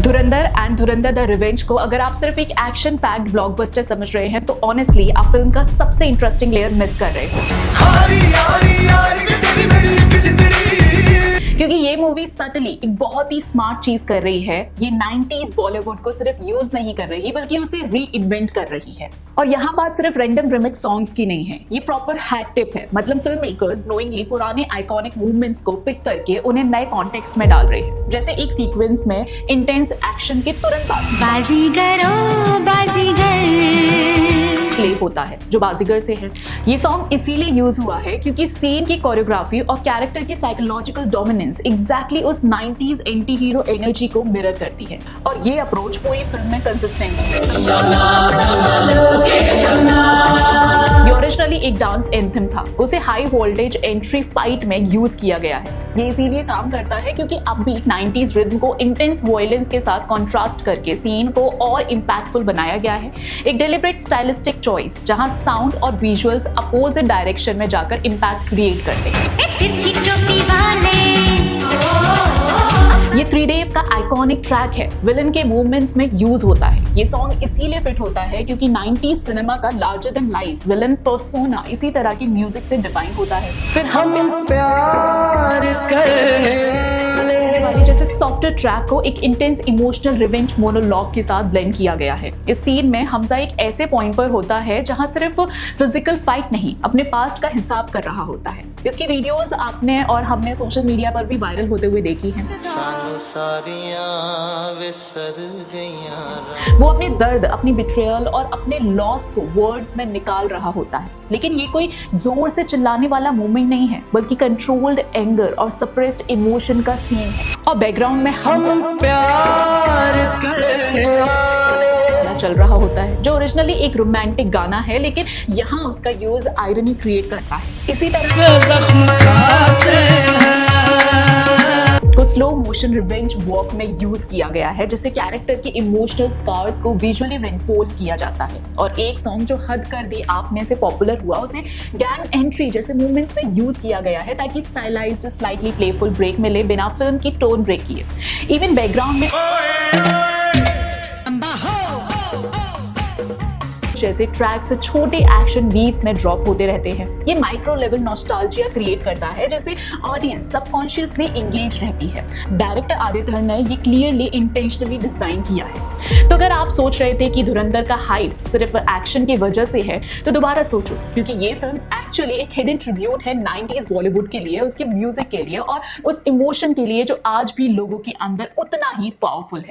Dhurandhar and Dhurandhar the revenge को अगर आप सिर्फ एक एक्शन पैक्ड ब्लॉकबस्टर समझ रहे हैं तो ऑनेस्टली आप फिल्म का सबसे इंटरेस्टिंग लेयर मिस कर रहे हो। क्योंकि ये मूवी सटली एक बहुत ही स्मार्ट चीज कर रही है। ये 90s बॉलीवुड को सिर्फ यूज नहीं कर रही बल्कि उसे री इन्वेंट कर रही है। और यहाँ बात सिर्फ रैंडम रिमिक्स सॉन्ग्स की नहीं है, ये प्रॉपर हैक टिप है। मतलब फिल्म मेकर्स नोइंगली पुराने आइकॉनिक मूवमेंट्स को पिक करके उन्हें नए कॉन्टेक्स्ट में डाल रहे हैं। जैसे एक सीक्वेंस में इंटेंस एक्शन के तुरंत बाद प्ले होता है जो बाजीगर से है। ये सॉन्ग इसीलिए यूज हुआ है क्योंकि सीन की कोरियोग्राफी और कैरेक्टर की साइकोलॉजिकल डोमिनेंस एग्जैक्टली उस 90s एंटी हीरो एनर्जी को मिरर करती है। और ये अप्रोच पूरी फिल्म में कंसिस्टेंट है। ये ओरिजिनली एक डांस एंथम था, उसे हाई वोल्टेज एंट्री फाइट में यूज किया गया है। ये इसीलिए काम करता है क्योंकि अब भी 90s रिदम को इंटेंस वायलेंस के साथ कंट्रास्ट करके सीन को और इंपैक्टफुल बनाया गया है। एक डेलिब्रेट स्टाइलिस्टिक चॉइस जहां साउंड और विजुअल्स अपोजिट डायरेक्शन में जाकर इंपैक्ट क्रिएट करते हैं। ये त्रिदेव का आइकॉनिक ट्रैक है, विलन के मूवमेंट्स में यूज होता है। ये सॉन्ग इसीलिए फिट होता है क्योंकि 90s सिनेमा का larger than life villain persona इसी तरह की म्यूजिक से डिफाइन होता है। फिर हम प्यार करने वाले जैसे सॉफ्टवेयर ट्रैक को एक इंटेंस इमोशनल रिवेंज मोनोलॉग के साथ ब्लेंड किया गया है। इस सीन में हमजा एक ऐसे पॉइंट पर होता है जहां सिर्फ फिजिकल फाइट नहीं, अपने पास्ट का हिसाब कर रहा होता है, जिसकी वीडियोस आपने और हमने सोशल मीडिया पर भी वायरल होते हुए देखी हैं। वो अपने दर्द, अपनी बिट्रेयल और अपने लॉस को वर्ड्स में निकाल रहा होता है। लेकिन ये कोई जोर से चिल्लाने वाला मोमेंट नहीं है बल्कि कंट्रोल्ड एंगर और सप्रेस्ड इमोशन का सीन है। और बैकग्राउंड में हम प्यार करने वाले चल रहा होता है जो ओरिजिनली एक रोमांटिक गाना है, लेकिन यहाँ उसका यूज आयरनी क्रिएट करता है। इसी तरह को स्लो मोशन रिवेंज वॉक में यूज किया गया है, जिससे कैरेक्टर की इमोशनल स्कार्स को विजुअली रेनफोर्स किया जाता है। और एक सॉन्ग जो हद कर दी आप में से पॉपुलर हुआ, उसे गैंग एंट्री जैसे मूवमेंट्स में यूज किया गया है ताकि स्टाइलाइज्ड स्लाइटली प्लेफुल ब्रेक मिले बिना फिल्म की टोन ब्रेक किए। इवन बैकग्राउंड में जैसे ट्रैक्स छोटे एक्शन बीट्स में ड्रॉप होते रहते हैं। ये माइक्रो लेवल नॉस्टैल्जिया क्रिएट करता है जिससे ऑडियंस सबकॉन्शियसली एंगेज रहती है। डायरेक्टर आदित्य धर ने ये क्लियरली इंटेंशनली डिजाइन किया है। तो अगर आप सोच रहे थे कि धुरंधर का हाइप सिर्फ एक्शन की वजह से है तो दोबारा सोचो, क्योंकि ये फिल्म एक्चुअली एक हिडन ट्रिब्यूट है 90s बॉलीवुड के लिए, उसके म्यूजिक के लिए और उस इमोशन के लिए जो आज भी लोगों के अंदर उतना ही पावरफुल है।